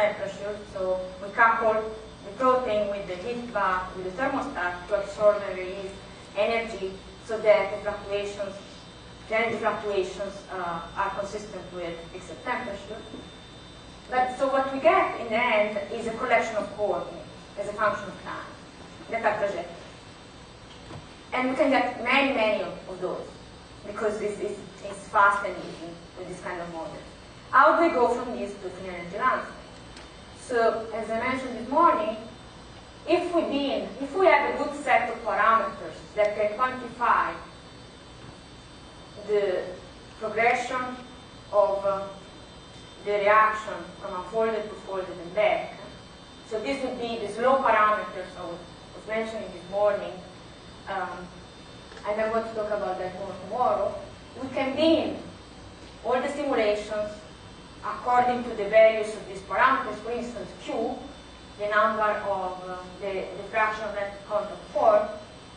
temperature. So we couple the protein with the heat bath, with the thermostat to absorb and release energy so that the fluctuations, the energy fluctuations are consistent with fixed temperature. But so what we get in the end is a collection of coordinates as a function of time that are projected. And we can get many, many of those because it's fast and easy with this kind of model. How do we go from this to free energy landscape? So, as I mentioned this morning, if we have a good set of parameters that can quantify the progression of the reaction from unfolded to folded and back, so this would be the slow parameters I was mentioning this morning, and I'm going to talk about that more tomorrow. We can bin all the simulations according to the values of these parameters. For instance, Q, the number of the fraction of net contact form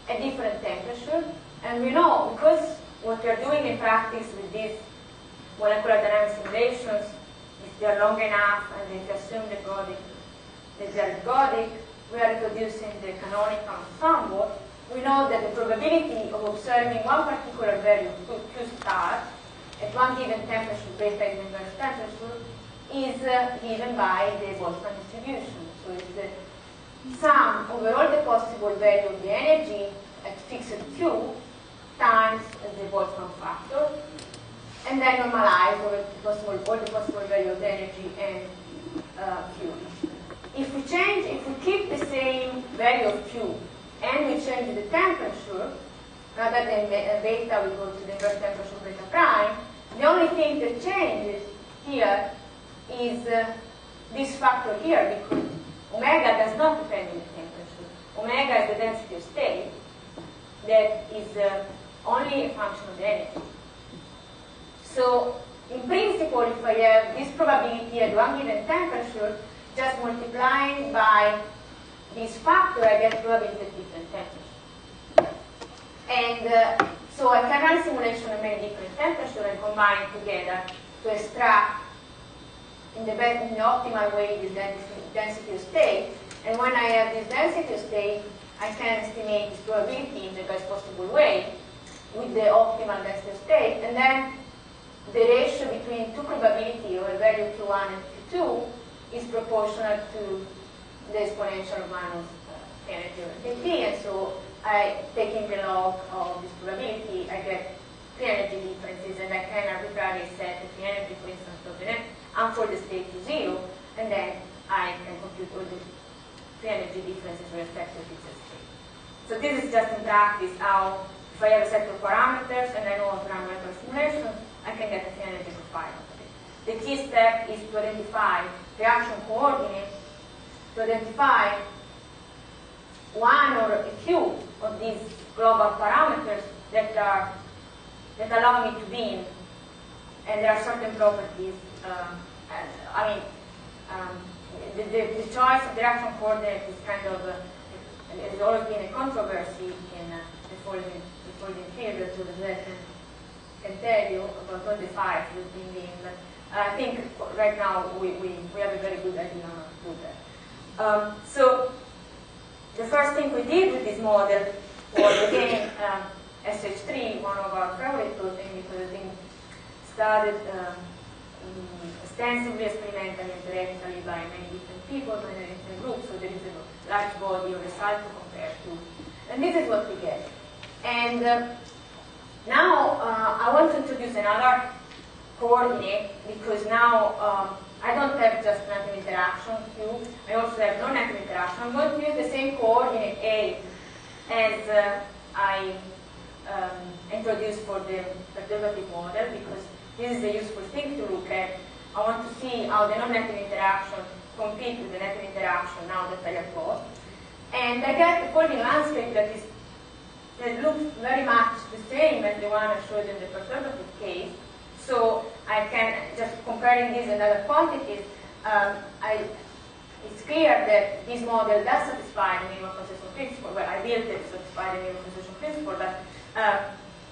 at different temperatures. And we know, because what we are doing in practice with these molecular dynamic simulations, if they are long enough and if you assume that they are ergodic, we are introducing the canonical ensemble. We know that the probability of observing one particular value, Q star, at one given temperature, beta is inverse temperature, is given by the Boltzmann distribution. So it's the sum over all the possible value of the energy at fixed Q times the Boltzmann factor, and then normalize over all the possible value of the energy and Q. If we keep the same value of Q and we change the temperature, rather than beta, we go to the inverse temperature beta prime. The only thing that changes here is this factor here, because omega does not depend on the temperature. Omega is the density of state that is only a function of the energy. So, in principle, if I have this probability at one given temperature, just multiplying by this factor, I get probability at different temperatures. And so I can run simulation at many different temperatures and combine together to extract in the optimal way this density of state. And when I have this density of state, I can estimate this probability in the best possible way with the optimal density of state. And then the ratio between two probability or a value Q1 and Q2 is proportional to the exponential minus energy over kT, and so taking the log of this probability, I get free energy differences, and I can arbitrarily set the free energy, for instance, of the unfolded state to 0, and then I can compute all the free energy differences with respect to fixed state. So this is just in practice how, if I have a set of parameters and I know how to run molecular simulations, I can get a free energy profile of it. The key step is to identify reaction coordinates, to identify one or a few of these global parameters that allow me to bin, and there are certain properties. The choice of the reaction coordinate is kind of has always been a controversy in the folding field, so that can tell you about all the files that have been, but I think right now we have a very good idea on how to do that. So the first thing we did with this model was, again, SH3, one of our favorite proteins, because I think studied extensively, experimentally, and theoretically by many different people, many different groups, so there is a large body of results to compare to. And this is what we get. And now I want to introduce another coordinate, because now I don't have just negative interaction Q, I also have non-negative interaction. I'm going to use the same coordinate A as I introduced for the perturbative model, because this is a useful thing to look at. I want to see how the non-negative interaction compete with the negative interaction now that I have both. And I get a coordinate landscape that looks very much the same as the one I showed in the perturbative case. So I can, just comparing these and other quantities, it's clear that this model does satisfy the minimum concession principle. Well, I built it to satisfy the minimum concession principle, but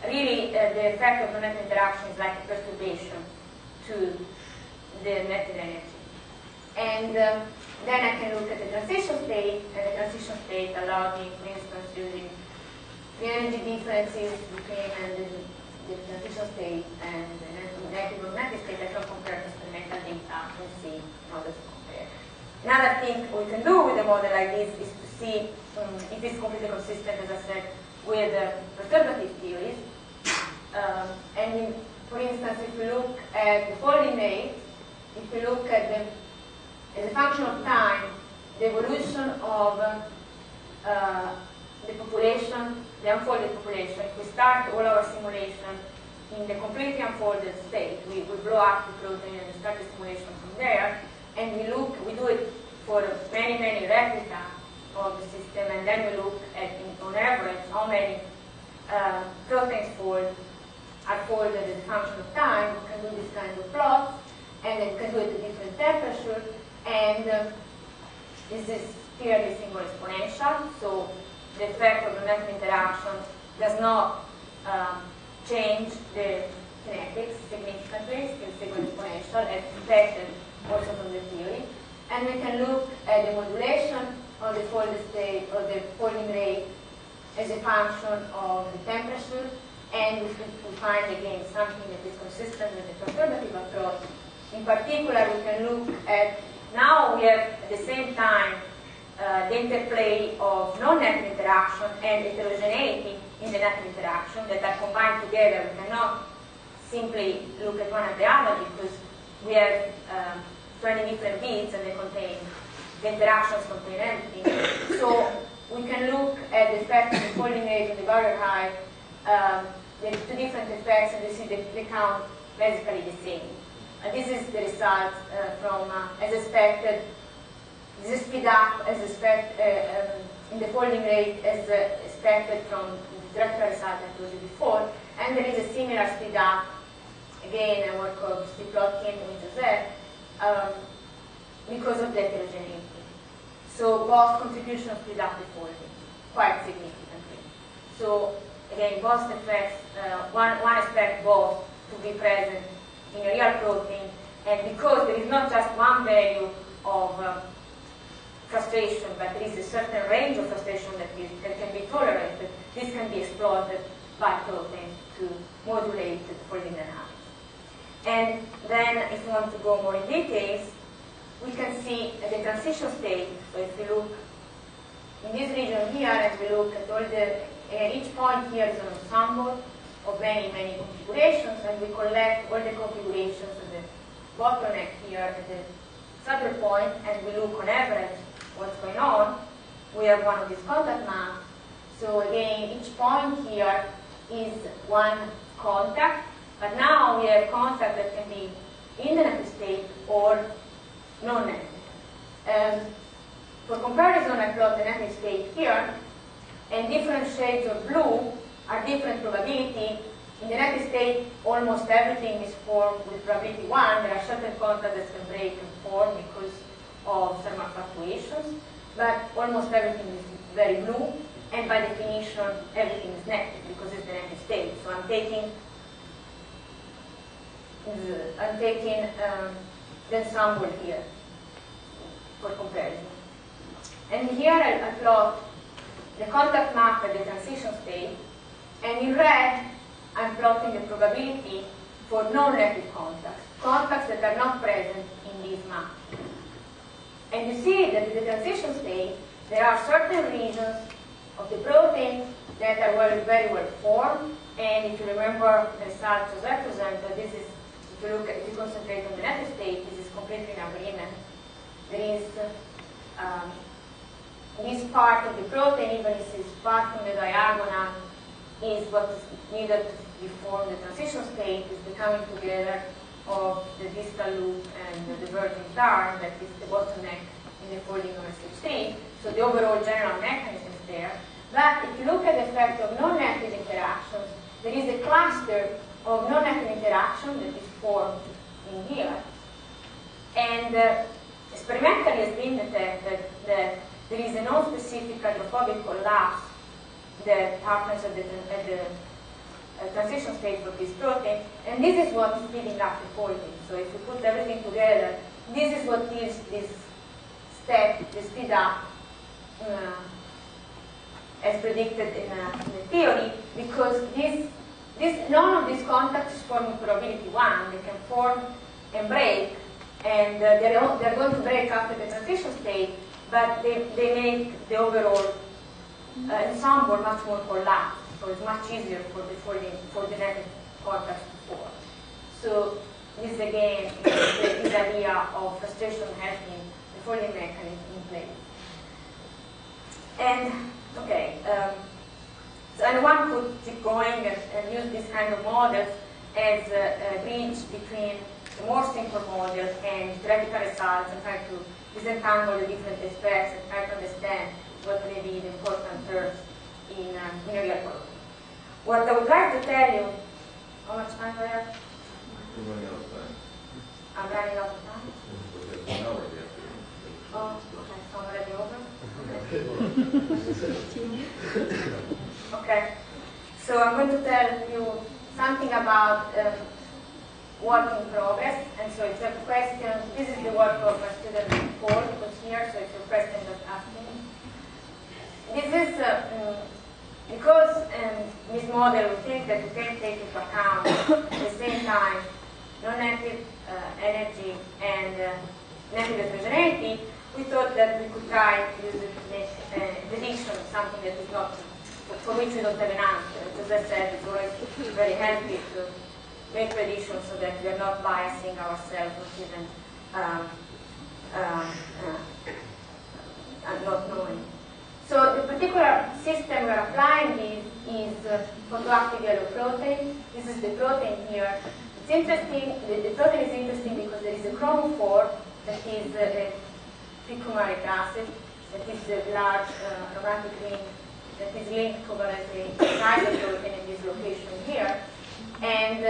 really the effect of the net interaction is like a perturbation to the netted energy. And then I can look at the transition state, and the transition state allows me, for instance, using the energy differences between the transition state and the negative or negative state. I can compare experimental data and see how does it compare. Another thing we can do with a model like this is to see if it's completely consistent, as I said, with perturbative theories. For instance, if we look at the folding rate, if we look at as a function of time, the evolution of the population, the unfolded population, if we start all our simulation in the completely unfolded state, we blow up the protein and start the simulation from there, and we do it for many, many replica of the system, and then we look at, on average, how many proteins are folded as a function of time. We can do this kind of plots, and then we can do it at different temperatures, and this is clearly single exponential, so the effect of the net interaction does not change the kinetics significantly, still single exponential, as expected also from the theory. And we can look at the modulation of the folded state or the folding rate as a function of the temperature, and we find again something that is consistent with the perturbative approach. In particular, we can look at, now we have at the same time the interplay of non-net interaction and heterogeneity in the net interaction that are combined together. We cannot simply look at one at the other because we have 20 different bits and the interactions contain everything. So we can look at the effect of the folding rate and the barrier height, the two different effects, and we see they count basically the same. And this is the result from, as expected, this is speed up as expected in the folding rate as expected from the directional result I told you before, and there is a similar speed up, again, a work of Steve Plotkin with Joseph, because of the heterogeneity. So both contributions speed up the folding quite significantly. So again, both effects, one expects both to be present in a real protein, and because there is not just one value of frustration, but there is a certain range of frustration that can be tolerated, this can be exploited by proteins to modulate the folding dynamics. And then, if you want to go more in details, we can see at the transition state. So if we look in this region here, and we look at all each point here is an ensemble of many, many configurations, and we collect all the configurations of the bottleneck here at the saddle point, and we look on average what's going on. We have one of these contact maps. So again, each point here is one contact, but now we have contact that can be in the negative state or non-negative. For comparison, I plot the negative state here, and different shades of blue are different probability. In the negative state, almost everything is formed with probability 1. There are certain contacts that can break and form because of thermal fluctuations, but almost everything is very blue, and by definition, everything is negative because it's the negative state. So I'm taking the ensemble here for comparison. And here I plot the contact map at the transition state, and in red I'm plotting the probability for non-negative contacts, contacts that are not present in this map. And you see that in the transition state there are certain regions of the protein that are very well formed, and if you remember the result Joseph presented, this is, if you concentrate on the negative state, this is completely in agreement. There is this part of the protein, even if it's far from the diagonal, is what is needed to form the transition state, is the coming together of the distal loop and the diverging arm that is the bottleneck in the folding of SH3. So the overall general mechanism is there. But if you look at the effect of non-negative interactions, there is a cluster of non-negative interaction that is formed in here. And experimentally has been detected that there is a non-specific hydrophobic collapse that happens at the transition state for this protein, and this is what is speeding up the folding. So if you put everything together, this is what gives this step, the speed up, as predicted in the theory, because none of these contacts is forming probability 1. They can form and break, and they're going to break after the transition state, but they make the overall ensemble much more collapsed, so it's much easier for the netted contacts to form. So this again is this idea of frustration helping the folding mechanism in place. And okay, and one could keep going and use this kind of models as a bridge between the more simple model and theoretical results, and try to disentangle the different aspects and try to understand what may be the important terms in a real world. What I would like to tell you, how much time do I have? We're running out of time. I'm running out of time? Okay, an hour we have to. Oh, okay, so I'm already over? Okay, so I'm going to tell you something about work in progress, and so if you have questions, this is the work of my student Paul, who's here, so if you have questions, just ask me. This is because this model we think that we can take into account at the same time non-negative energy and negative heterogeneity. We thought that we could try to use it to make a prediction of something that is not, for which we don't have an answer. As I said, it's always very healthy to make predictions so that we are not biasing ourselves or even not knowing. So the particular system we're applying is photoactive yellow protein. This is the protein here. It's interesting, the protein is interesting because there is a chromophore that is a picumaric acid, that is a large aromatic ring that is linked covalently inside the protein in this location here. And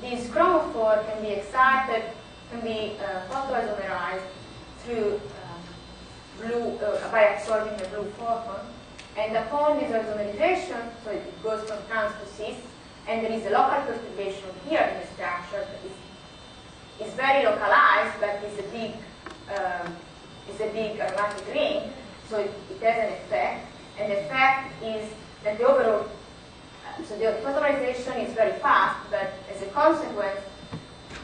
this chromophore can be excited, can be photoisomerized through blue, by absorbing a blue photon. And upon this isomerization, so it goes from trans to cis, and there is a local perturbation here in the structure that is very localized, but is a big aromatic ring, so it has an effect. And the effect is that the overall, so the photomerization is very fast, but as a consequence,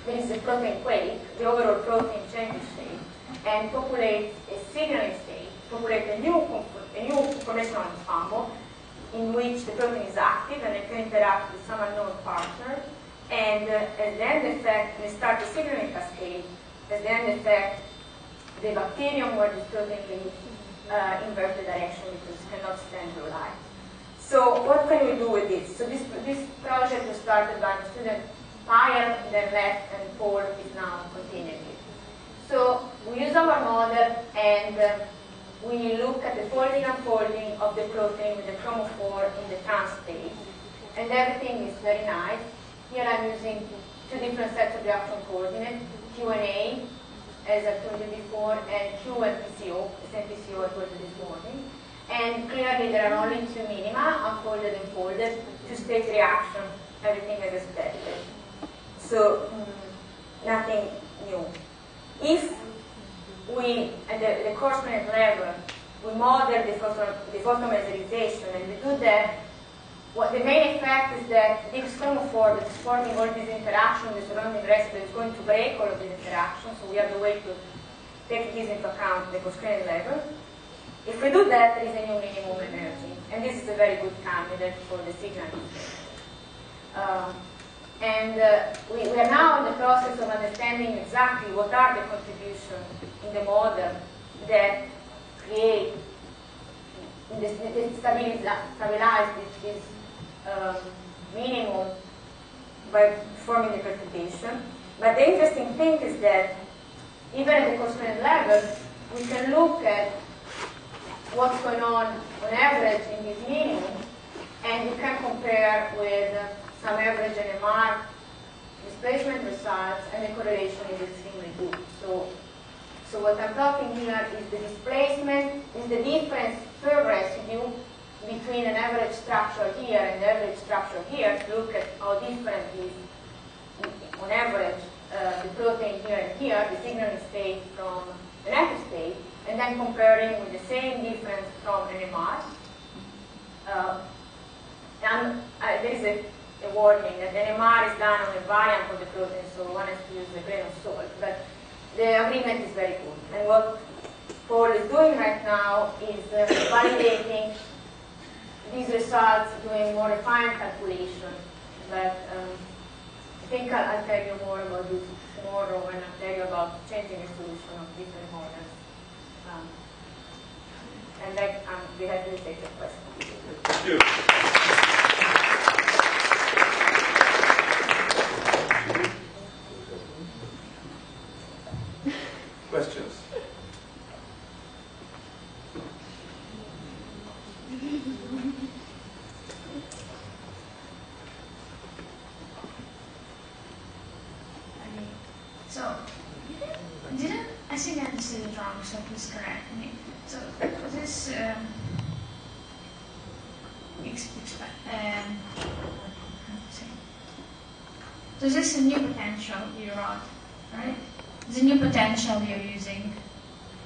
there is a protein quake, the overall protein changes state, and populates a signaling state, populates a new conformational ensemble in which the protein is active and it can interact with some unknown partner, and as the end effect, they start the signaling cascade. As the end effect, the bacterium where this protein lives invert the direction because it cannot stand blue light. So what can we do with this? So this project was started by the student Payal, then left, and Paul is now continuing it. So we use our model and we look at the folding and unfolding of the protein with the chromophore in the trans state, and everything is very nice. Here I'm using two different sets of reaction coordinates, Q and A, as I told you before, and Q and PCO, the same PCO I told you this morning. And clearly there are only two minima, unfolded and folded, two-state reaction, everything as expected. So nothing new. If we, at the corresponding level, we model the photomerization, and we do that, what the main effect is that this chromophore that is forming all these interactions with the surrounding residue is going to break all of these interactions, so we have the way to take this into account at the constrained level. If we do that, there is a new minimum energy, and this is a very good candidate for the signaling. We are now in the process of understanding exactly what are the contributions in the model that create, stabilize this minimum by forming the perturbation. But the interesting thing is that even at the corresponding level, we can look at what's going on average in this minimum, and we can compare with some average NMR displacement results, and the correlation is extremely good. So what I'm talking here is the displacement, is the difference per residue between an average structure here and the average structure here, to look at how different is, on average, the protein here and here, the signaling state from the native state, and then comparing with the same difference from NMR. There is a warning that NMR is done on a variant of the protein, so one has to use a grain of salt. But the agreement is very good. And what Paul is doing right now is validating these results, doing more refined calculation. But I think I'll tell you more about this tomorrow when I tell you about changing the solution of different models. And then I'll be happy to take your questions. Thank you. Questions? So, I think I understood it wrong, so please correct me. So, this so this is a new potential you wrote, right? The new potential you're using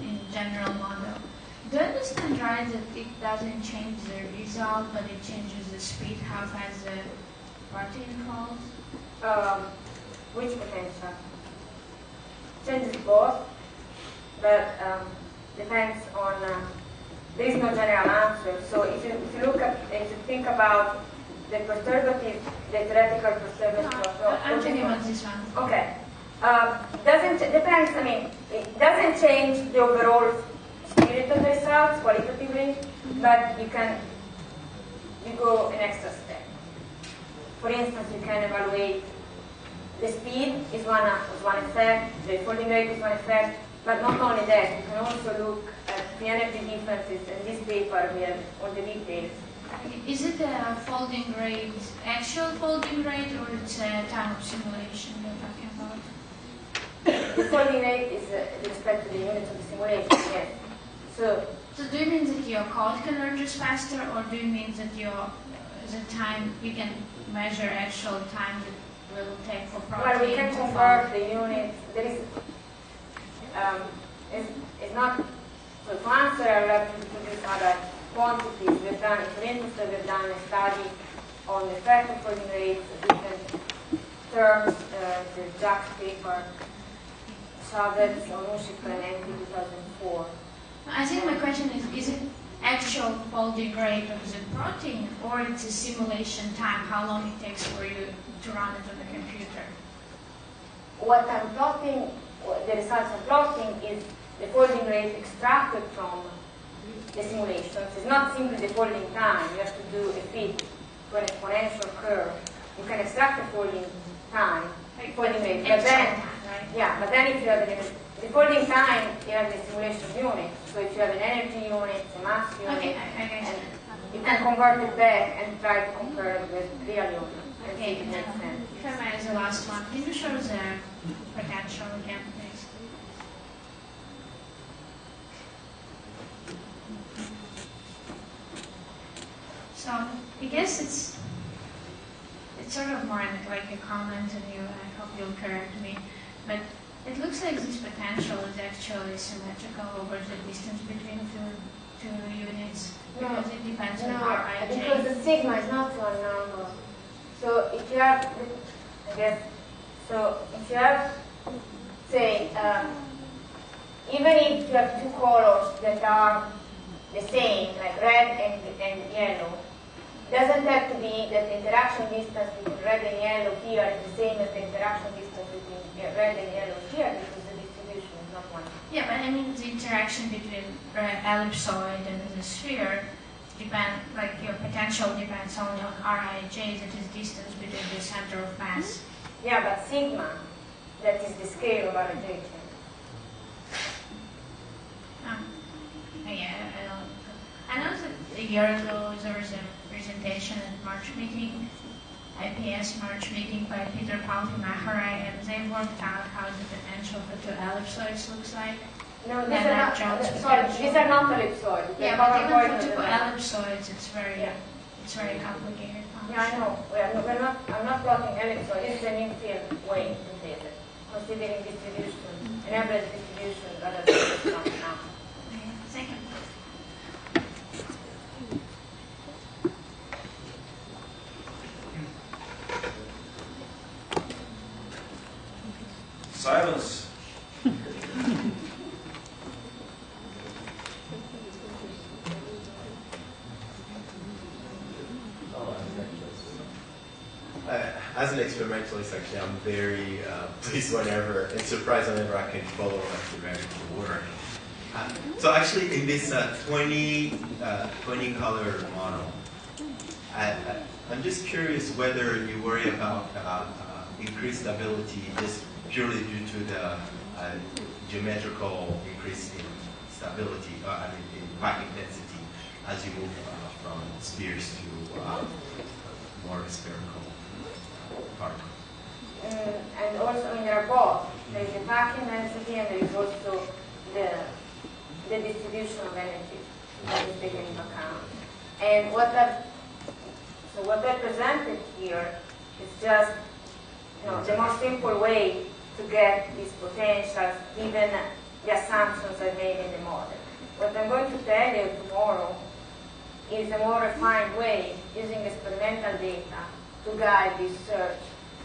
in general model. Do I understand right that it doesn't change the result, but it changes the speed, how fast the protein falls? Which potential? Changes both, but depends on. There is no general answer. So if you think about the perturbative, the theoretical perturbative approach. I'm talking about this one. Okay. Depends. I mean, it doesn't change the overall spirit of the results qualitatively, but you go an extra step. For instance, you can evaluate the speed is one effect, the folding rate is one effect, but not only that, you can also look at the energy differences. In this paper, we have all the details. Is it a folding rate, actual folding rate, or it's a time of simulation you're talking about? The folding rate is with respect to the units of the simulation, yes. So do you mean that your code converges faster, or do you mean that the time you can measure actual time that will take for protein? Well, we can convert the units. There is it's not. So to answer, I will have to introduce other quantities. We've done, for instance, we've done a study on the effect of folding rates, different terms, the Jack's paper, Chavez, Onushi, Clements, 2004. I think my question is it actual folding rate of the protein, or it's a simulation time, how long it takes for you to run it on the computer? What I'm plotting, the results I'm plotting is the folding rate extracted from the simulations. It's not simply the folding time. You have to do a fit to an exponential curve. You can extract the folding time, folding rate, but then, yeah, but then if you have the folding time, you have the simulation unit. So if you have an energy unit, a mass unit, and you can convert it back and try to compare it with real units. Okay, if I may, as the last one, can you show the potential again, please? So I guess it's sort of more like a comment, and I hope you'll correct me, but it looks like this potential is actually symmetrical over the distance between two units, because it depends on Rij. Because the sigma is not one number. So if you have, I guess, so if you have, say, even if you have two colors that are the same, like red and yellow, it doesn't have to be that the interaction distance between red and yellow here is the same as the interaction distance between red and yellow here, because the distribution is not one. Yeah, but I mean the interaction between ellipsoid and the sphere like your potential depends only on Rij, that is distance between the center of mass. Yeah, but sigma, that is the scale of Rij. Yeah, I know that a year ago there was a presentation at March meeting, IPS March meeting by Peter Palti-Maharai, and they worked out how the potential for two ellipsoids looks like. No, these are not ellipsoids. Yeah, but even for two ellipsoids, it's very complicated function. Yeah, I know. I'm not plotting ellipsoids. This is an infield way to say it. considering distribution, an average distribution rather than just one now. Second. Silence. As an experimentalist, actually, I'm very pleased whenever and surprised whenever I can follow a theoretical work. So actually, in this 20 color model, I'm just curious whether you worry about increased stability just purely due to the geometrical increase in stability, in pack intensity, as you move from spheres to more spherical particles. And also, I mean, there are both. There is the packing density and there is also the distribution of energy that is taken into account. And what I presented here is just, the more simple way to get these potentials given the assumptions I made in the model. What I'm going to tell you tomorrow is a more refined way using experimental data to guide this search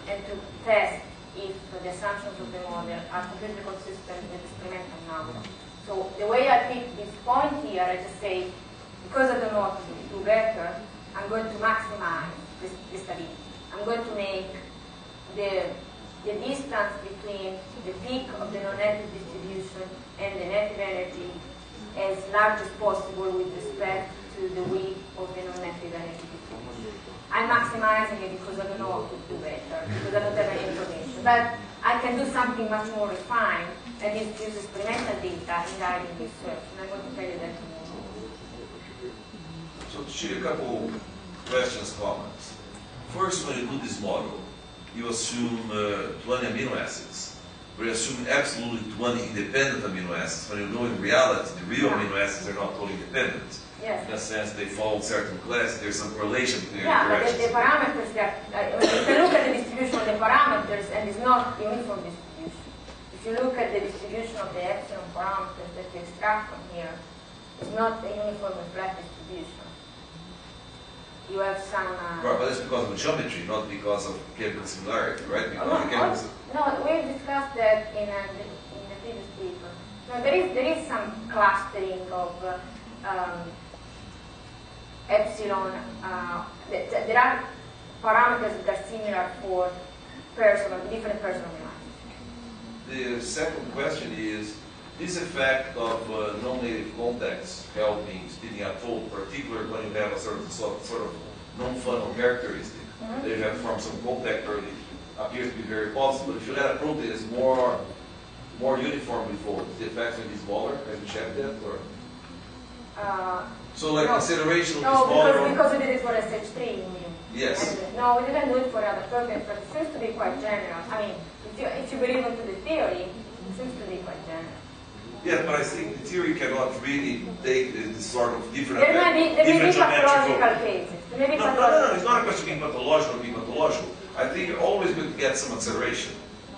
and to test if the assumptions of the model are completely consistent with experimental numbers. So the way I pick this point here, I just say, because I don't know what to do better, I'm going to maximize the stability. I'm going to make the distance between the peak of the non-native distribution and the native energy as large as possible with respect to the width of the non-native energy distribution. I'm maximizing it because I don't know what to do better, because I don't have any information. But I can do something much more refined, and use experimental data in guiding this search. And I'm going to tell you that tomorrow. So to shoot a couple questions, comments. First, when you do this model, you assume 20 amino acids. We assume absolutely 20 independent amino acids, when you know in reality the real amino acids are not totally independent. Yes. In a sense, they follow certain classes, there's some correlation between Yeah, but directions. the parameters, if you look at the distribution of the parameters, and it's not uniform distribution. If you look at the distribution of the epsilon parameters that you extract from here, it's not a uniform and flat distribution. You have some... Right, but it's because of geometry, not because of chemical similarity, right? Because no, we discussed that in the previous paper. No, there is some clustering of epsilon. There are parameters that are similar for different personal lines. the second question is, this effect of non-native contacts helping speeding up fold, particularly when you have a sort of non-funnel characteristic, that you have formed some contact early, appears to be very possible. But if you let a protein is more uniformly folded, the effect will be smaller. Have you checked that? Or? So like consideration will be smaller? No, because we did it for SH3. Yes. No, we didn't do it for other proteins, but it seems to be quite general. I mean, if you believe into the theory, it seems to be quite general. Yeah, but I think the theory cannot really take this sort of different... There may be pathological cases. No, it's not a question of being pathological or being pathological. I think you're always going to get some acceleration.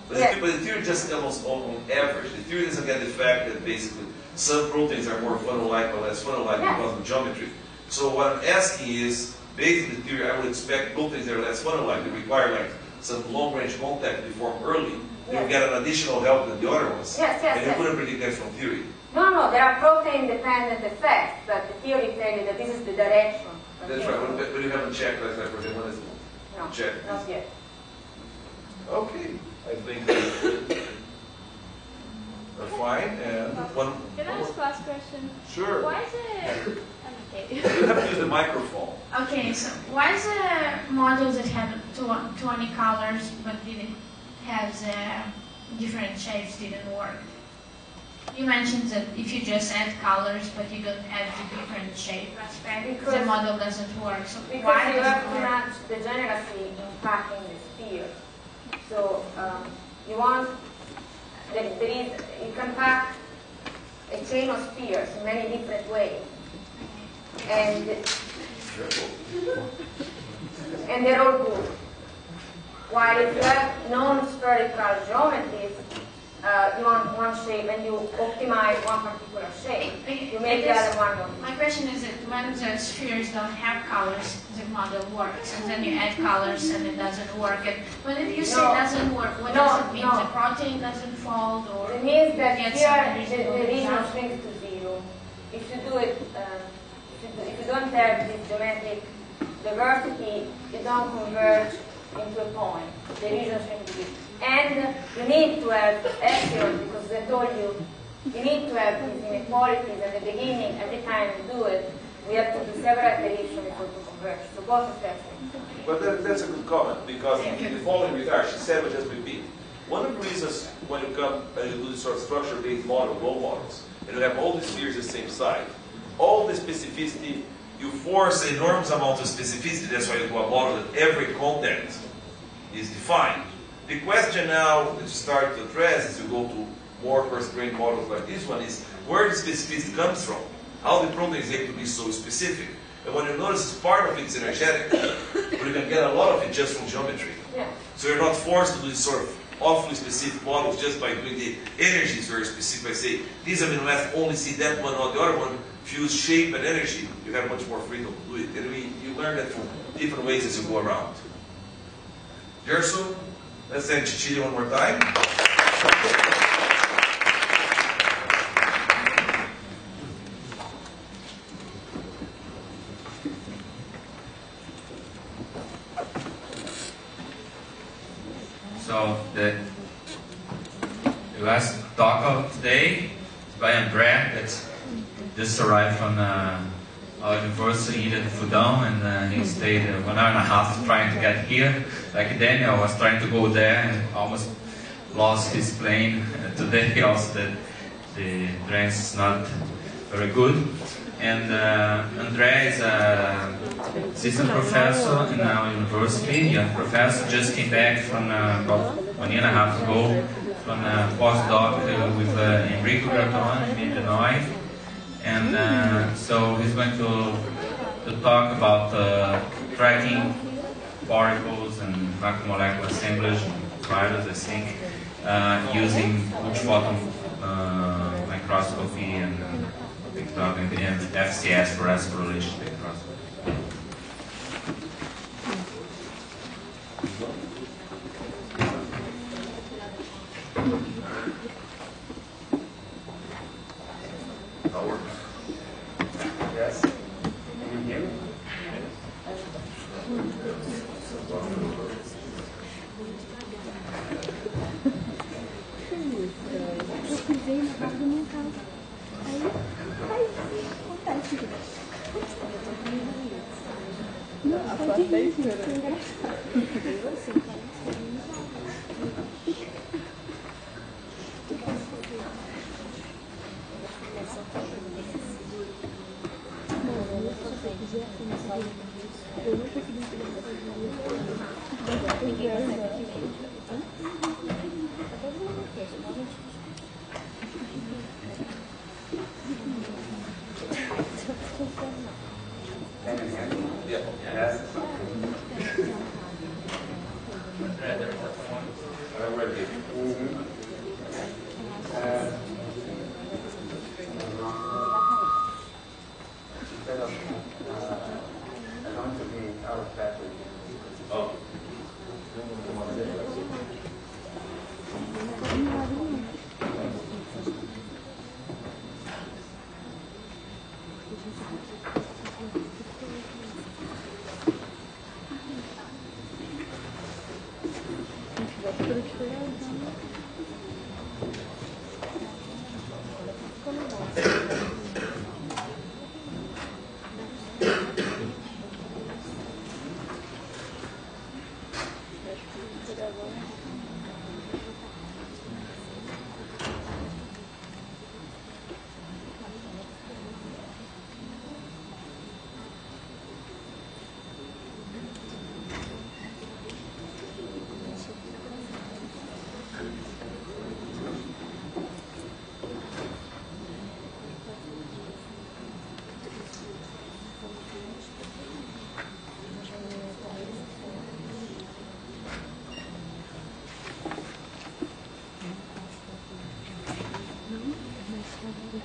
But the theory just comes on average. The theory doesn't get the fact that basically some proteins are more funnel-like or less funnel-like because of geometry. So what I'm asking is, based on the theory, I would expect proteins that are less funnel-like, that require like some long-range contact to be formed early. You'll get an additional help than the other ones. And you couldn't predict that from theory. No, there are protein-dependent effects, but the theory tells you that this is the direction. That's right, but you haven't checked that for the one is no, checked. Not yet. Okay, I think we're fine. And one. Can I ask last question? Sure. Why is it? Okay. You have to use the microphone. Okay, so why is the models that have 20 colors but didn't have different shapes didn't work? You mentioned that if you just add colors but you don't add the different shape aspect, the model doesn't work. So because why you does have it to work? match the generosity in packing the sphere. So you want you can pack a chain of spheres in many different ways, and they're all good. While if you have non-spherical geometries, you want one shape and you optimize one particular shape, you make the other one more. My question is that when the spheres don't have colors, the model works, and then you add colors and it doesn't work. But if you say it doesn't work, what does it mean? The protein doesn't fold, or it means that get here the region shrinks to zero. If you do it, if you don't have this geometric diversity, you don't converge into a point. The region shrinks to zero. And you need to have epsilon, because as I told you, you need to have these inequalities at the beginning. Every time you do it, we have to do several iterations before to converge. So both of them. But that's a good comment, because in the following regard, she said, but just repeat. One of the reasons when you come and you do this sort of structure-based model, role models, and you have all these spheres the same size, all the specificity, you force an enormous amount of specificity. That's why you do a model that every content is defined. The question now that you start to address as you go to more first-grained models like this one is where the specificity comes from. How the protein is able to be so specific. And when you notice part of it is energetic, but you can get a lot of it just from geometry. Yeah. So you're not forced to do this sort of awfully specific models just by doing the energies very specific. By saying, these amino acids only see that one or the other one, fuse shape and energy, you have much more freedom to do it. And you learn that from different ways as you go around. Gerson? Let's thank Cecilia one more time. So the last talk of today is by André, that just arrived from our university in Fudão, and he stayed 1 hour and a half trying to get here. Like Daniel was trying to go there and almost lost his plane today. Also, that the train is not very good. And André is a assistant professor in our university, young professor, just came back from about 1 year and a half ago from a postdoc with Enrico Gratton in Illinois. And so he's going to talk about tracking particles and macromolecular assemblage, virus, I think, using ultraviolet microscopy and FCS, fluorescence correlation spectroscopy. Yes. Can you hear me?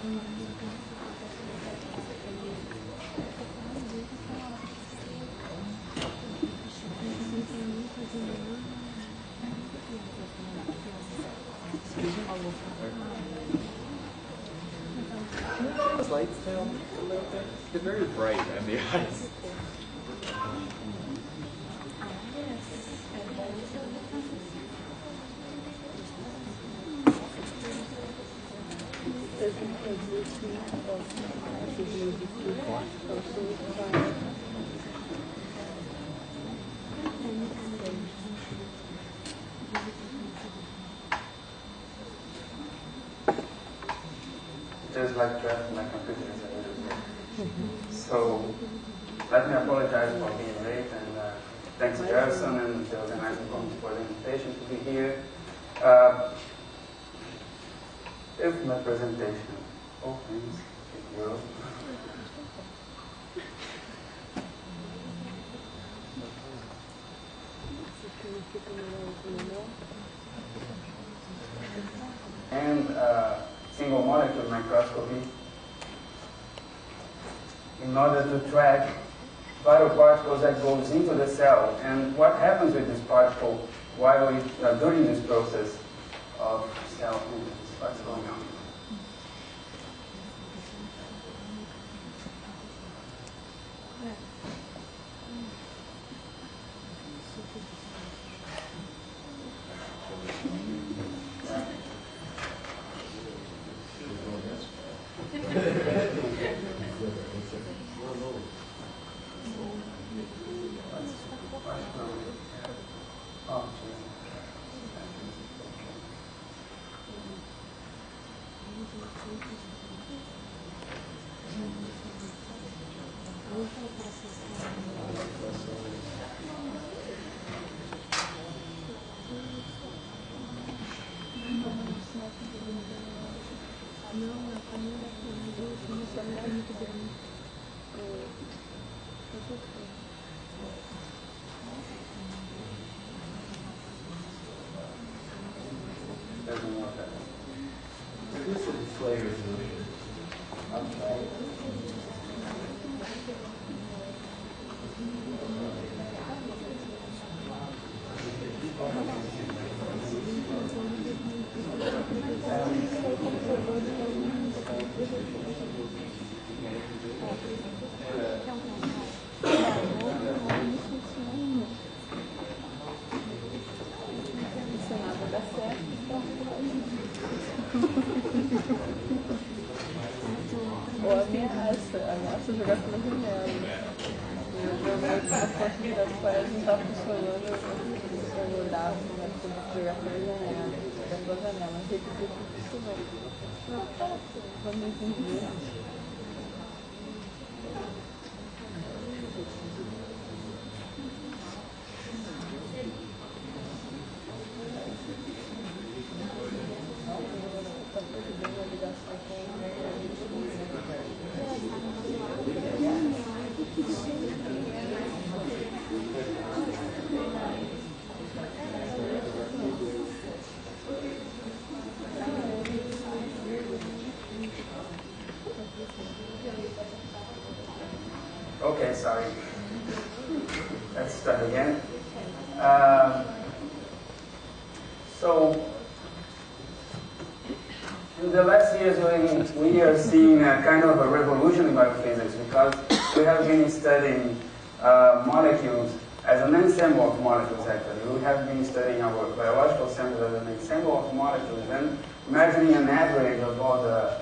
Can you turn those lights down a little bit? They're very bright in the eyes. Just like draft my computer is a little bit. So let me apologize for being late, and thanks Garrison and the organizing committee for the invitation to be here. If my presentation opens, it will. And single molecule microscopy in order to track vital particles that goes into the cell and what happens with this particle while during this process of cell synthesis. What's going on? This is a display resolution. Okay. Ou ameaça jogar pela janela. Eu joguei com a quantidade parece não tá funcionando, eu olhava, jogar pela janela. Jogar pela janela, não sei o que funcionou. Não, tá, vamos entender. Okay, sorry. Let's start again. So, in the last years, we are seeing a kind of a revolution in biophysics because we have been studying molecules as an ensemble of molecules, actually. We have been studying our biological samples as an ensemble of molecules and measuring an average of all the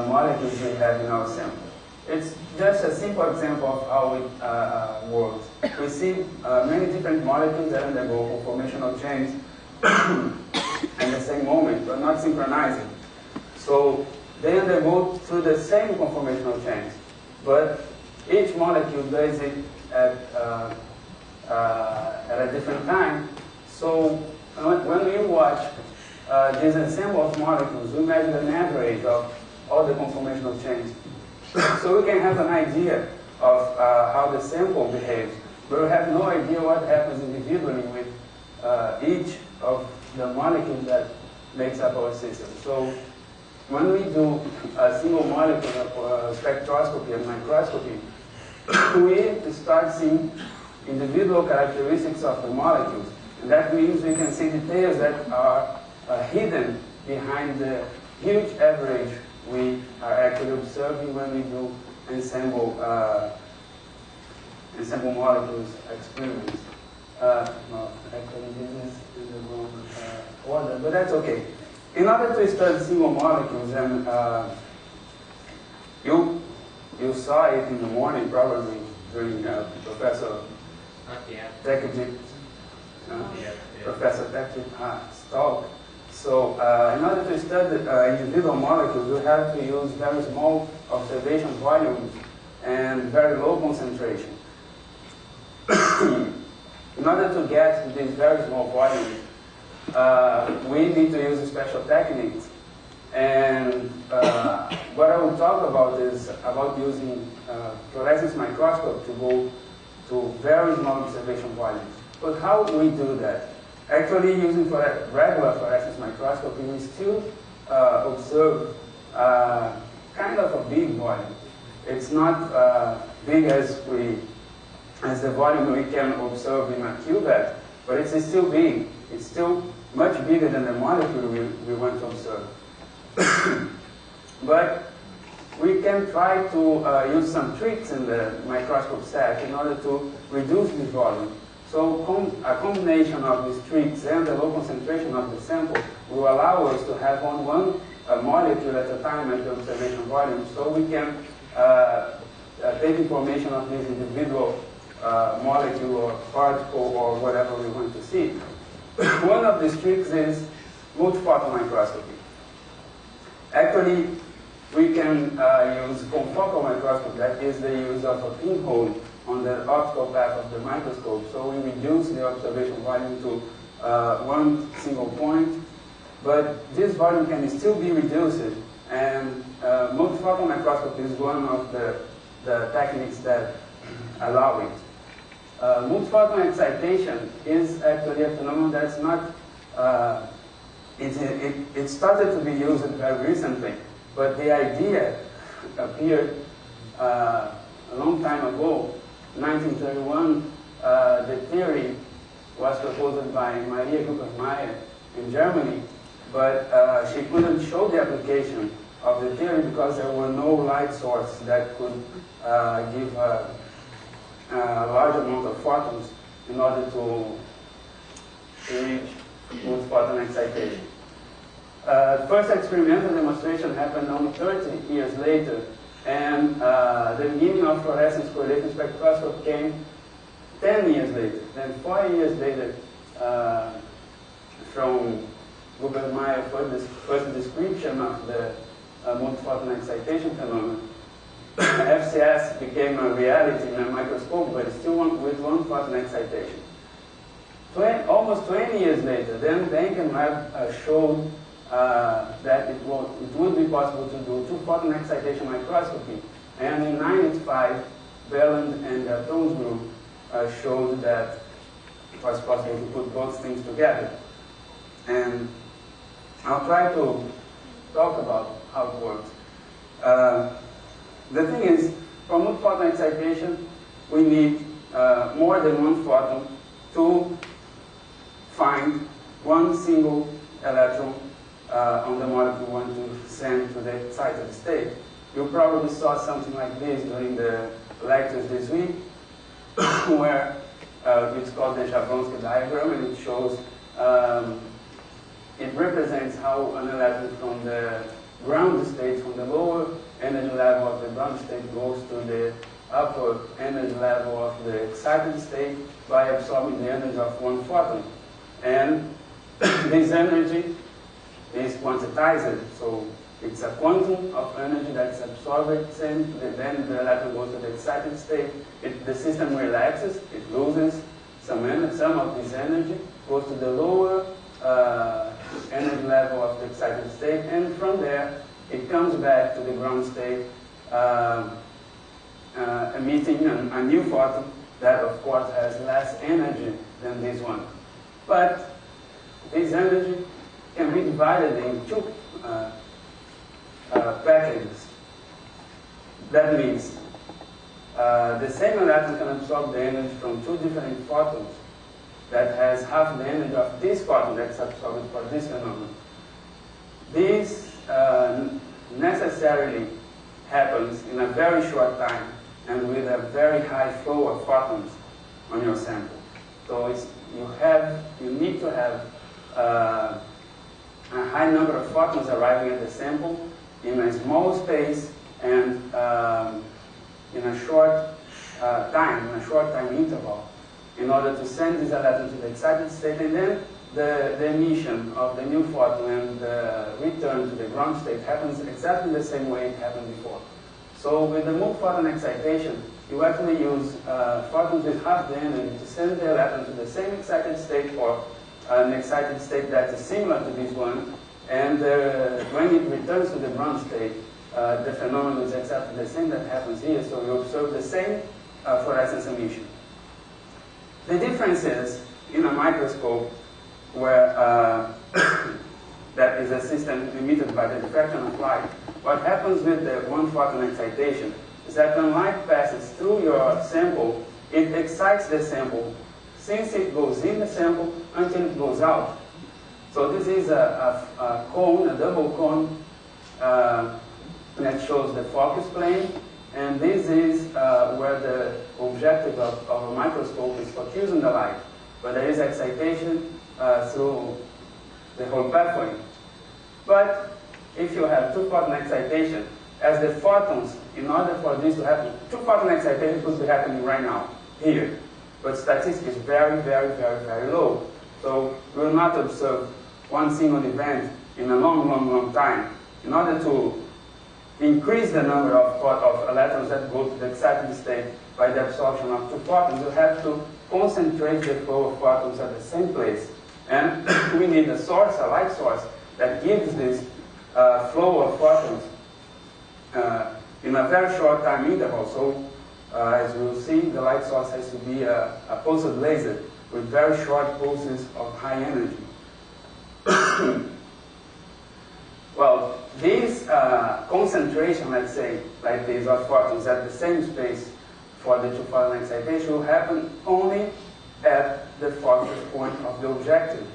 molecules we have in our sample. It's just a simple example of how it works. We see many different molecules that undergo conformational change at the same moment, but not synchronizing. So they undergo through the same conformational change, but each molecule does it at a different time. So when we watch this ensemble of molecules, we measure an average of all the conformational change. So we can have an idea of how the sample behaves, but we have no idea what happens individually with each of the molecules that makes up our system. So when we do a single molecule spectroscopy and microscopy, we start seeing individual characteristics of the molecules. And that means we can see details that are hidden behind the huge average we are actually observing when we do ensemble molecules experiments. No, actually this is in the wrong order, but that's okay. In order to study single molecules, and you saw it in the morning probably during Professor Professor Tekic's talk. So in order to study individual molecules, you have to use very small observation volumes and very low concentration. In order to get to these very small volumes, we need to use special techniques. And what I will talk about is about using fluorescence microscope to go to very small observation volumes. But how do we do that? Actually, using regular fluorescence microscopy, we still observe kind of a big volume. It's not big as the volume we can observe in a cuvette, but it's still big. It's still much bigger than the molecule we want to observe. But we can try to use some tricks in the microscope set in order to reduce this volume. So a combination of these tricks and the low concentration of the sample will allow us to have on one molecule at a time at the observation volume, so we can take information of this individual molecule or particle or whatever we want to see. One of these tricks is multiphoton microscopy. Actually, we can use confocal microscopy, that is the use of a pinhole on the optical path of the microscope. So we reduce the observation volume to one single point, but this volume can still be reduced, and multiphoton microscopy is one of the techniques that allow it. Multiphoton excitation is actually a phenomenon that's not, it started to be used very recently, but the idea appeared a long time ago. 1931, the theory was proposed by Maria Kupfermeier in Germany, but she couldn't show the application of the theory because there were no light source that could give a large amount of photons in order to reach multiphoton excitation. The first experimental demonstration happened only 30 years later, and the beginning of fluorescence correlated spectroscopy came 10 years later. Then 4 years later, from Kupfermeier's first description of the multiphoton excitation phenomenon, FCS became a reality in a microscope, but still with one photon excitation. Almost 20 years later, then Denk and Webb showed that it would be possible to do two-photon excitation microscopy. And in 1995, Belland and Tom's group showed that it was possible to put both things together. And I'll try to talk about how it works. The thing is, for multiphoton excitation, we need more than one photon to find one single electron on the molecule we want to send to the excited state. You probably saw something like this during the lectures this week, where it's called the Jablonski diagram, and it shows, it represents how an electron from the ground state, from the lower energy level of the ground state, goes to the upper energy level of the excited state by absorbing the energy of one photon. And this energy is quantized, so it's a quantum of energy that's absorbed, and then the electron goes to the excited state. The system relaxes, it loses some of this energy, goes to the lower energy level of the excited state, and from there it comes back to the ground state, emitting a new photon that, of course, has less energy than this one. But this energy can be divided in packages. That means the same electron can absorb the energy from two different photons that has half the energy of this photon that's absorbed for this phenomenon. This necessarily happens in a very short time and with a very high flow of photons on your sample. So you need to have a high number of photons arriving at the sample in a small space and in a short time interval, in order to send this electron to the excited state, and then the emission of the new photon and the return to the ground state happens exactly the same way it happened before. So with the multi-photon excitation, you actually use photons with half the energy to send the electron to the same excited state or an excited state that is similar to this one, and when it returns to the ground state, the phenomenon is exactly the same that happens here, so you observe the same fluorescence emission. The difference is, in a microscope, where that is a system emitted by the diffraction of light, what happens with the one-photon excitation is that when light passes through your sample, it excites the sample since it goes in the sample until it goes out. So this is a cone, a double cone, that shows the focus plane, and this is where the objective of a microscope is focusing the light, but there is excitation through the whole pathway. But if you have two-photon excitation, as the photons, in order for this to happen, two-photon excitation could be happening right now, here, but statistics is very, very, very, very low. So we will not observe one single event in a long, long, long time. In order to increase the number of electrons that go to the excited state by the absorption of two photons, you have to concentrate the flow of photons at the same place. And we need a source, a light source, that gives this flow of photons in a very short time interval. So as we'll see, the light source has to be a pulsed laser with very short pulses of high energy. Well, this concentration, let's say, like this, of photons at the same space for the two-photon excitation will happen only at the focus point of the objective.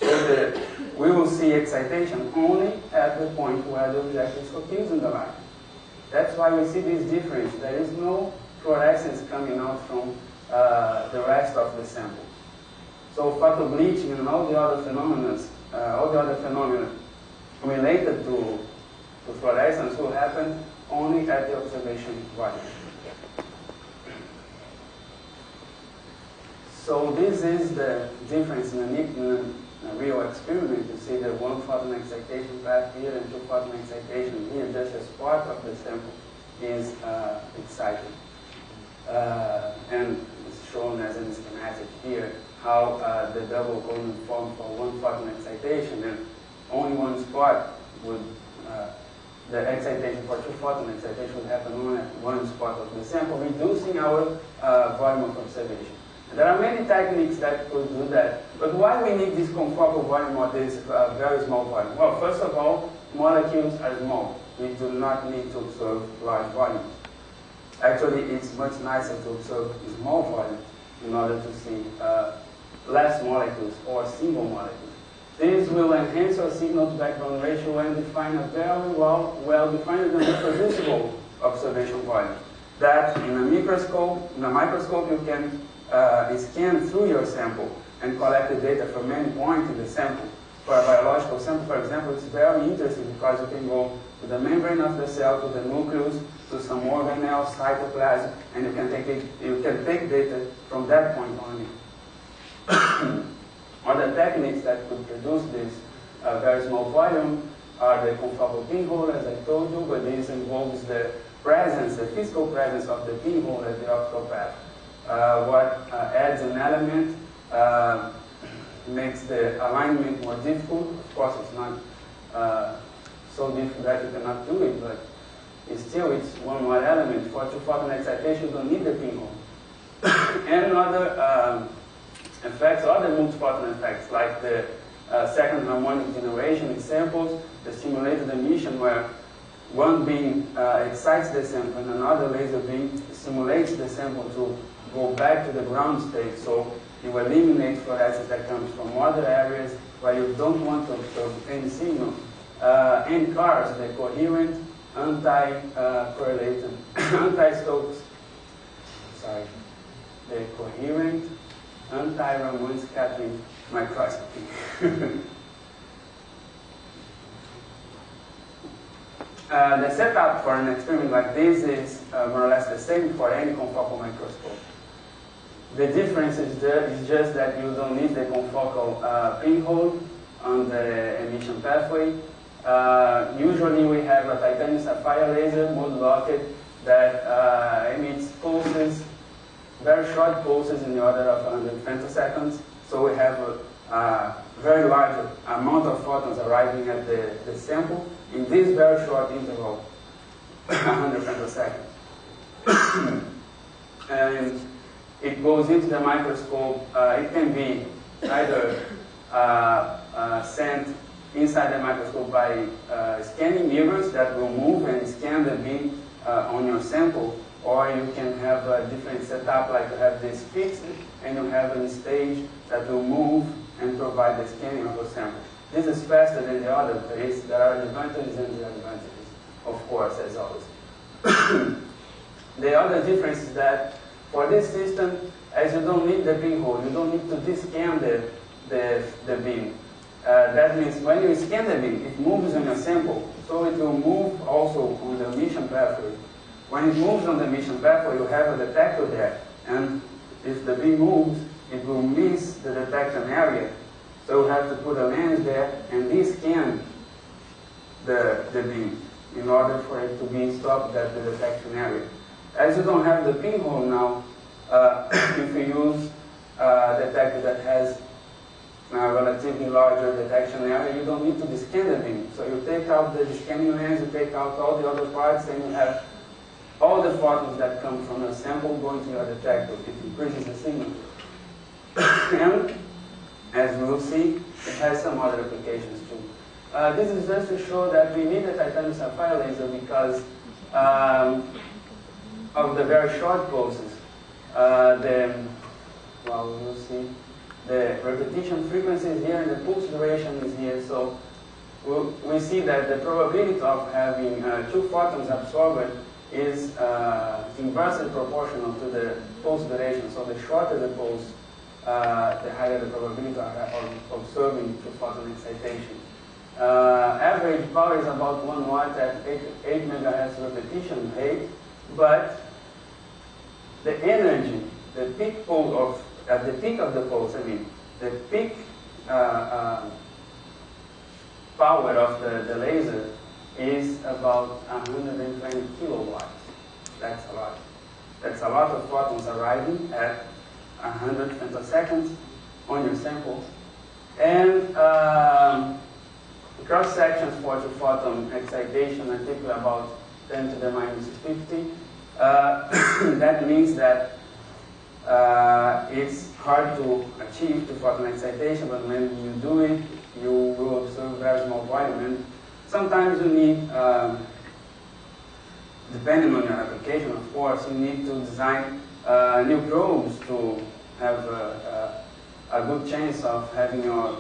So we will see excitation only at the point where the objective is focusing the light. That's why we see this difference. There is no fluorescence coming out from the rest of the sample. So photobleaching and all the other phenomena related to fluorescence will happen only at the observation volume. So this is the difference in a real experiment. You see the one-photon excitation path here and two-photon excitation here, just as part of the sample is excited. And it's shown as in schematic here how the double cone formed for one-photon excitation, and only one spot would, the excitation for two-photon excitation would happen only at one spot of the sample, reducing our volume of observation. And there are many techniques that could do that, but why we need this conformal volume or this very small volume? Well, first of all, molecules are small. We do not need to observe large volumes. Actually, it's much nicer to observe small volumes in order to see less molecules or single molecules. This will enhance our signal-to-background ratio and define a very well-defined and reproducible observation volume. That in a microscope you can scan through your sample and collect the data from any point in the sample. For a biological sample, for example, it's very interesting because you can go to the membrane of the cell, to the nucleus, to some organelle, cytoplasm, and you can take data from that point only. Other techniques that could produce this very small volume are the conformal pinhole, as I told you, but this involves the presence, the physical presence of the pinhole at the optical path. What adds an element makes the alignment more difficult. Of course, it's not so difficult that you cannot do it, but it's one more element. For two-photon excitation, you don't need the pinhole. And other effects, other multi-photon effects, like the second harmonic generation in samples, the stimulated emission, where one beam excites the sample and another laser beam stimulates the sample to go back to the ground state. So you eliminate fluorescence that comes from other areas where you don't want to observe any signal. In cars, the coherent, anti-correlated, anti-Stokes, sorry, the coherent, anti-Raman scattering microscopy. The setup for an experiment like this is more or less the same for any confocal microscope. The difference is just that you don't need the confocal pinhole on the emission pathway. Usually we have a titanium sapphire laser, mode-locked, that emits pulses, very short pulses in the order of 100 femtoseconds. So we have a very large amount of photons arriving at the sample in this very short interval, 100 femtoseconds. And it goes into the microscope. It can be either sent inside the microscope by scanning mirrors that will move and scan the beam on your sample, or you can have a different setup, like you have this fixed and you have a stage that will move and provide the scanning of the sample. This is faster than the other. There are advantages and disadvantages, of course, as always. The other difference is that for this system, as you don't need the pinhole, you don't need to descan the beam. That means when you scan the beam, it moves on your sample, so it will move also on the emission pathway. When it moves on the emission pathway, you have a detector there, and if the beam moves, it will miss the detection area. So you have to put a lens there and descan the beam in order for it to be stopped at the detection area. As you don't have the pinhole now, if you use a detector that has a relatively larger detection area, you don't need to descan the beam. So you take out the scanning lens, you take out all the other parts, and you have all the photons that come from the sample going to your detector. It increases the signal. And as we will see, it has some other applications too. This is just to show that we need a titanium sapphire laser because of the very short pulses. We'll see. The repetition frequency is here and the pulse duration is here. So we see that the probability of having 2 photons absorbed is inversely proportional to the pulse duration. So the shorter the pulse, the higher the probability of observing 2 photon excitation. Average power is about 1 watt at 8 megahertz repetition rate, but the energy, the peak pulse at the peak of the pulse, the peak power of the laser is about 120 kilowatts. That's a lot. That's a lot of photons arriving at 100 femtoseconds on your sample. And cross sections for 2 photon excitation are typically about 10 to the minus 50. That means that it's hard to achieve 2 photon excitation, but when you do it, you will observe very small volume. And sometimes you need, depending on your application, of course, you need to design new probes to have a good chance of having your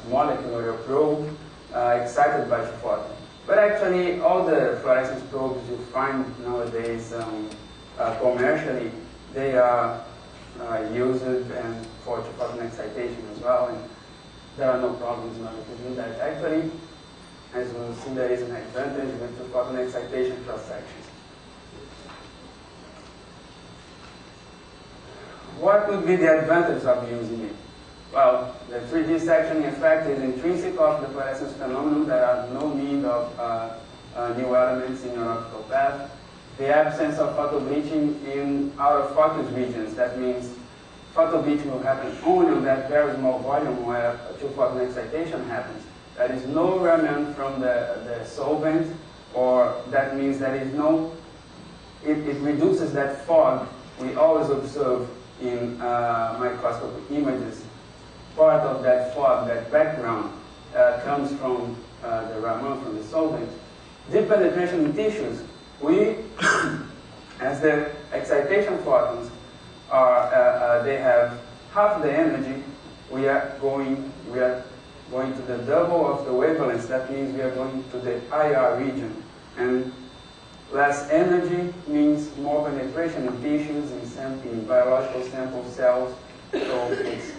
molecule or your probe excited by 2 photons. But actually, all the fluorescence probes you find nowadays commercially, they are used and for 2 photon excitation as well, and there are no problems in order to do that. Actually, as we'll see, there is an advantage with 2 photon excitation cross sections. What would be the advantage of using it? Well, the 3D sectioning effect is intrinsic of the fluorescence phenomenon. There are no need of new elements in your optical path. The absence of photobleaching in out-of-focus regions. That means photobleaching will happen only on that very small volume where 2 photon excitation happens. There is no remnant from the solvent, or that means there is no, it reduces that fog we always observe in microscopic images. Part of that fog, that background, comes from the Raman, from the solvent. deep penetration in tissues, we, as the excitation photons are, they have half the energy, we are going to the double of the wavelengths. That means we are going to the IR region. And less energy means more penetration in tissues, in biological sample cells. So it's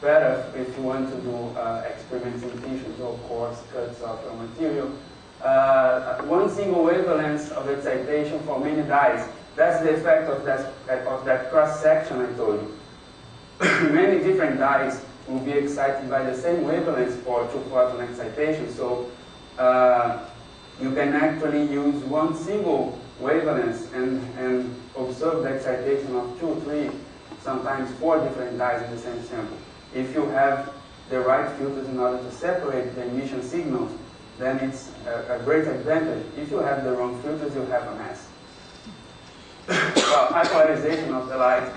better if you want to do experiments in tissues or coarse cuts of the material. One single wavelength of excitation for many dyes. That's the effect of that cross-section I told you. Many different dyes will be excited by the same wavelengths for 2-photon excitation. So you can actually use one single wavelength and observe the excitation of 2, 3, sometimes 4 different dyes in the same sample. If you have the right filters in order to separate the emission signals, then it's a great advantage. If you have the wrong filters, you have a mess. Well, high polarization of the light.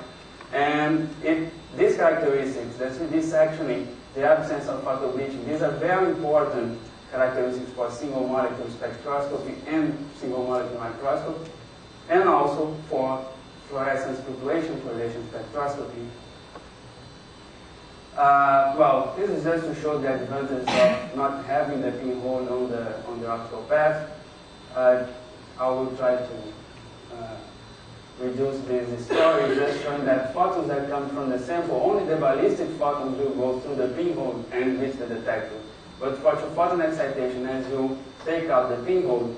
And these characteristics, this actually, the absence of photobleaching, these are very important characteristics for single molecule spectroscopy and single molecule microscopy, and also for fluorescence fluctuation correlation spectroscopy. Well, this is just to show the advantage of not having the pinhole on the optical path. I will try to reduce this story, just showing that photons that come from the sample, only the ballistic photons will go through the pinhole and reach the detector. But for 2-photon excitation, as you take out the pinhole,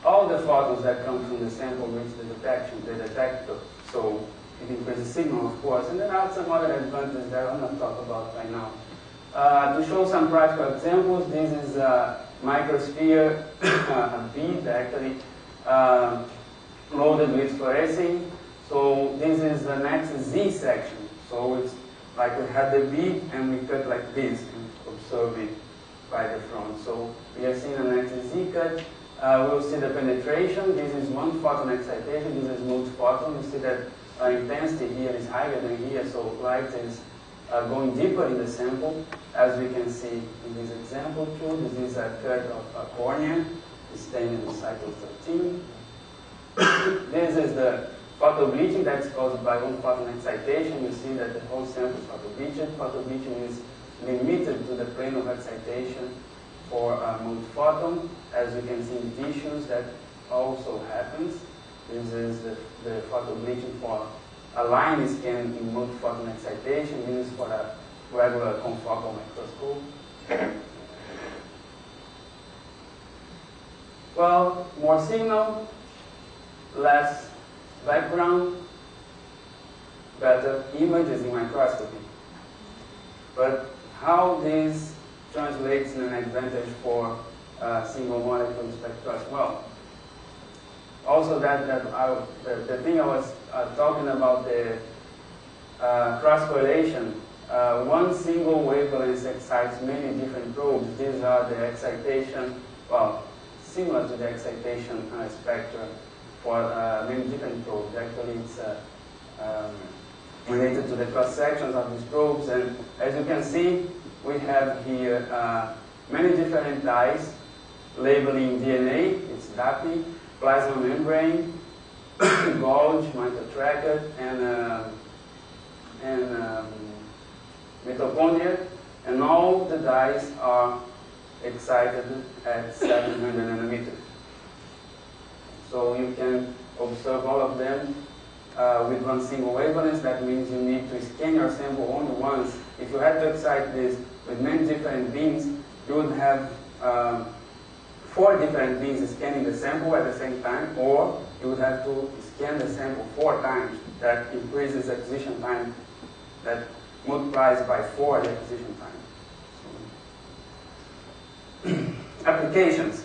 all the photons that come from the sample reach the detector. So it increases signal, of course. And there are some other advantages that I'm not talking about right now. To show some practical examples, this is a microsphere, a bead actually, loaded with fluorescing. So this is the next Z section. So it's like we have the bead and we cut like this and observe it by the front. So we are seeing an XZ cut. We'll see the penetration. This is 1-photon excitation. This is multi-photon. You see that intensity here is higher than here, so light is going deeper in the sample, as we can see in this example too. This is a cut of a cornea, stained in cycle 13. This is the photobleaching that's caused by 1-photon excitation. You see that the whole sample is photobleached. Photobleaching is limited to the plane of excitation for multi-photon. As you can see in tissues, that also happens. This is the photobleaching for a line scan in multi-photon excitation. This is for a regular confocal microscope. Well, more signal, less background, better images in microscopy. But how this translates in an advantage for single molecule spectroscopy? Well, also the thing I was talking about, the cross correlation. One single wavelength excites many different probes. These are the excitation, well, similar to the excitation spectra for many different probes. Actually, it's related to the cross sections of these probes. And as you can see, we have here many different dyes labeling DNA. It's DAPI, plasma membrane, Golgi, mitotracker, and mitochondria, and all the dyes are excited at 700 nanometers. So you can observe all of them with one single wavelength. That means you need to scan your sample only once. If you had to excite this with many different beams, you would have 4 different beams scanning the sample at the same time, or you would have to scan the sample 4 times. That increases acquisition time, that multiplies by 4 the acquisition time. So, applications.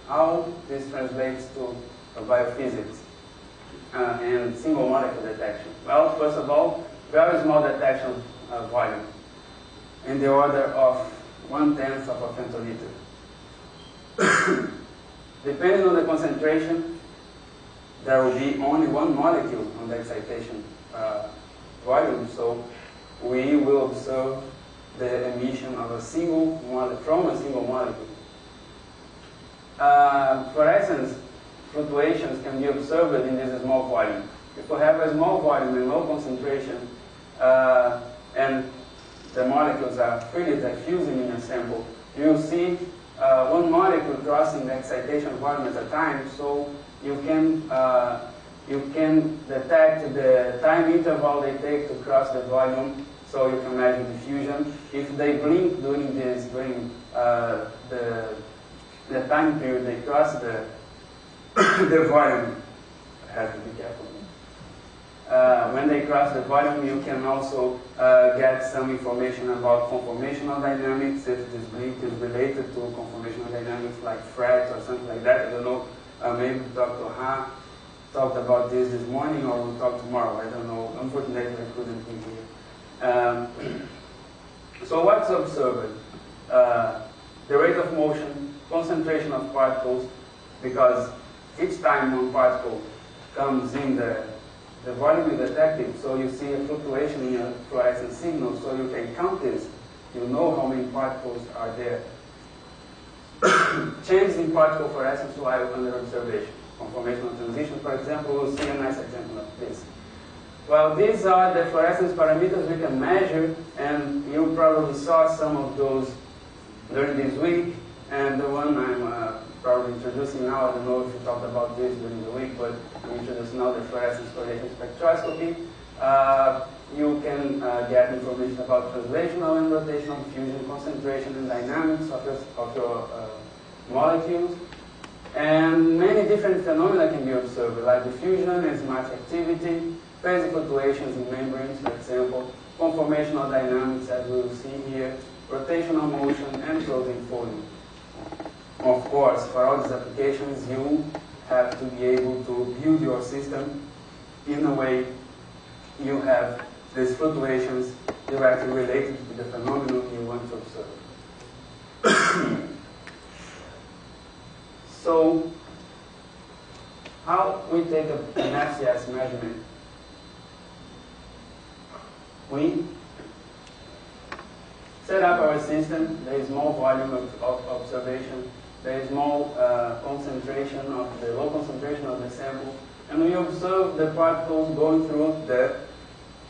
How this translates to biophysics and single molecule detection. Well, first of all, very small detection volume in the order of 1/10 of a femtoliter. Depending on the concentration, there will be only one molecule on the excitation volume, so we will observe the emission of a single molecule from a single molecule. fluorescence fluctuations can be observed in this small volume. If we have a small volume and low concentration, and the molecules are freely diffusing in a sample, you'll see one molecule crossing the excitation volume at a time, so you can detect the time interval they take to cross the volume, so you can measure diffusion. If they blink during the time period they cross the volume, I have to be careful. When they cross the volume, you can also get some information about conformational dynamics, if this blink is related to conformational dynamics like FRET or something like that. I don't know, maybe Dr. Ha talked about this morning, or we'll talk tomorrow, I don't know. Unfortunately, I couldn't be here. So what's observed? The rate of motion, concentration of particles, because each time one particle comes in the volume is detected, so you see a fluctuation in your fluorescent signal, so you can count this. You know how many particles are there. Changes in particle fluorescence while under observation. Conformational transition, for example, we'll see a nice example of this. Well, these are the fluorescence parameters we can measure, and you probably saw some of those during this week, and the one I'm probably introducing now, I don't know if you talked about this during the week, but I'm introducing now the fluorescence correlation spectroscopy. You can get information about translational and rotational diffusion, concentration and dynamics of your molecules. And many different phenomena can be observed, like diffusion, enzymatic activity, phase fluctuations in membranes, for example, conformational dynamics, as we will see here, rotational motion, and protein folding. Of course, for all these applications, you have to be able to build your system in a way you have these fluctuations directly related to the phenomenon you want to observe. So, how we take an FCS measurement? We set up our system. There is more volume of observation. There is more concentration of the low concentration of the sample, and we observe the particles going through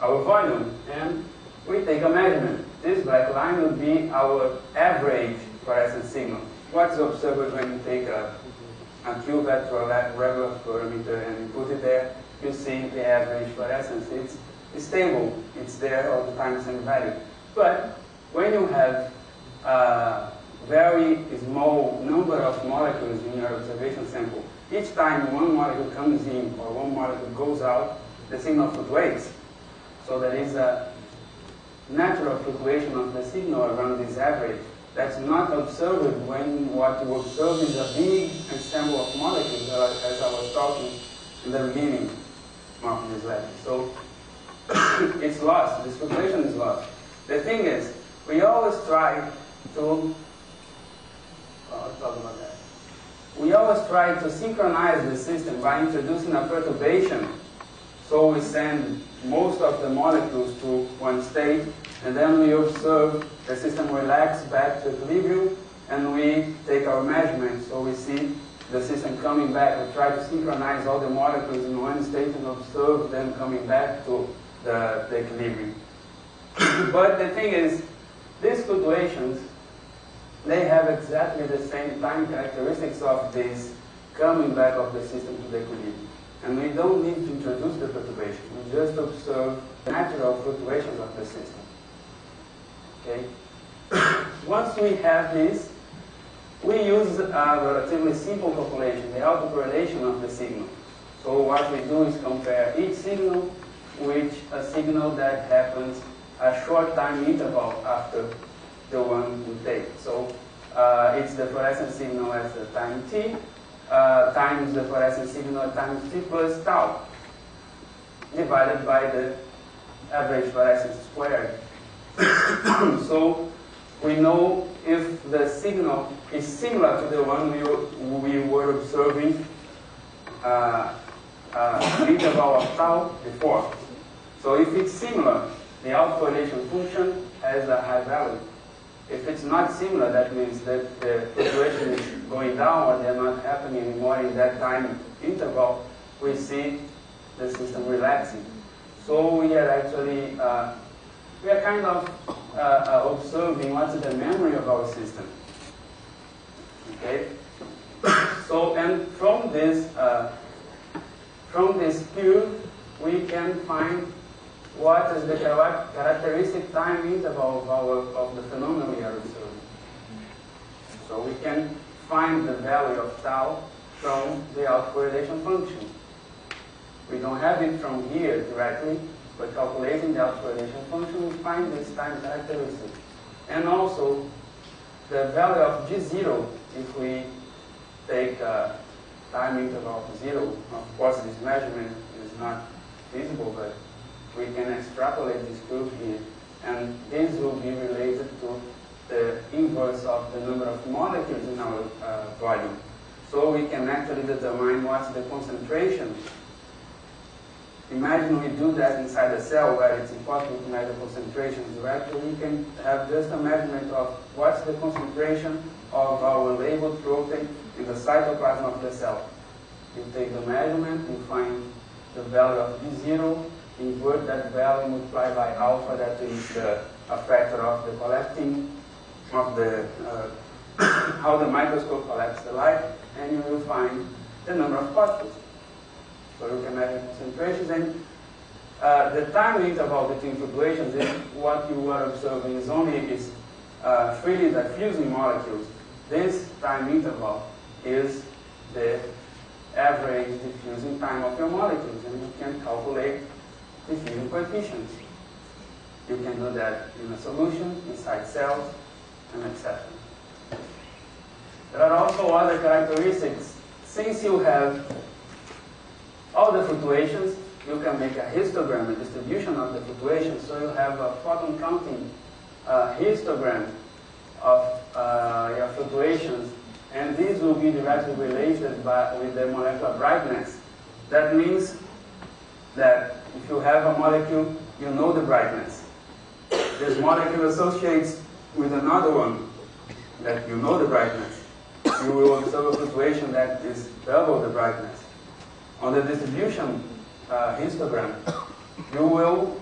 our volume, and we take a measurement. This black line would be our average fluorescence signal. What's observed when you take a cuvette or a regular fluorimeter and you put it there? You see the average fluorescence. It's stable. It's there all the time, same value. But when you have very small number of molecules in your observation sample, each time one molecule comes in or one molecule goes out, the signal fluctuates. So there is a natural fluctuation of the signal around this average. That's not observed when what you observe is a big ensemble of molecules, as I was talking in the beginning of this lecture. So it's lost. This fluctuation is lost. The thing is, we always try to We always try to synchronize the system by introducing a perturbation. So we send most of the molecules to one state, and then we observe the system relax back to equilibrium, and we take our measurements. So we see the system coming back. We try to synchronize all the molecules in one state and observe them coming back to the equilibrium. But the thing is, these fluctuations, they have exactly the same time characteristics of this coming back of the system to the equilibrium. And we don't need to introduce the perturbation. We just observe the natural fluctuations of the system. Okay? Once we have this, we use a relatively simple calculation, the autocorrelation of the signal. So what we do is compare each signal with a signal that happens a short time interval after the one we take. So it's the fluorescent signal at the time t times the fluorescent signal times t plus tau divided by the average fluorescence squared. So we know if the signal is similar to the one we were observing interval of tau before. So if it's similar, the autocorrelation function has a high value. If it's not similar, that means that the fluctuation is going down or they're not happening anymore in that time interval, we see the system relaxing. So we are actually, we are kind of observing what's the memory of our system. Okay? So, and from this curve, we can find what is the characteristic time interval of the phenomenon we are observing. So we can find the value of tau from the autocorrelation function. We don't have it from here directly, but calculating the autocorrelation function, we find this time characteristic. And also, the value of G0, if we take a time interval of 0, of course this measurement is not feasible, but we can extrapolate this curve here, and this will be related to the inverse of the number of molecules in our volume. So we can actually determine what's the concentration. Imagine we do that inside a cell where it's impossible to measure concentrations directly. We can have just a measurement of what's the concentration of our labeled protein in the cytoplasm of the cell. You take the measurement, you find the value of B0, invert that value, multiply by alpha, that is a factor of the collecting, of the, how the microscope collects the light, and you will find the number of particles. So you can measure concentrations, and the time interval between fluctuations, is what you are observing is only freely diffusing molecules. This time interval is the average diffusing time of your molecules, and you can calculate diffusion coefficients. You can do that in a solution, inside cells, and etc. There are also other characteristics. Since you have all the fluctuations, you can make a histogram, a distribution of the fluctuations, so you have a photon counting histogram of your fluctuations, and these will be directly related with the molecular brightness. That means that if you have a molecule, you know the brightness. This molecule associates with another one that you know the brightness. You will observe a fluctuation that is double the brightness. On the distribution histogram, you will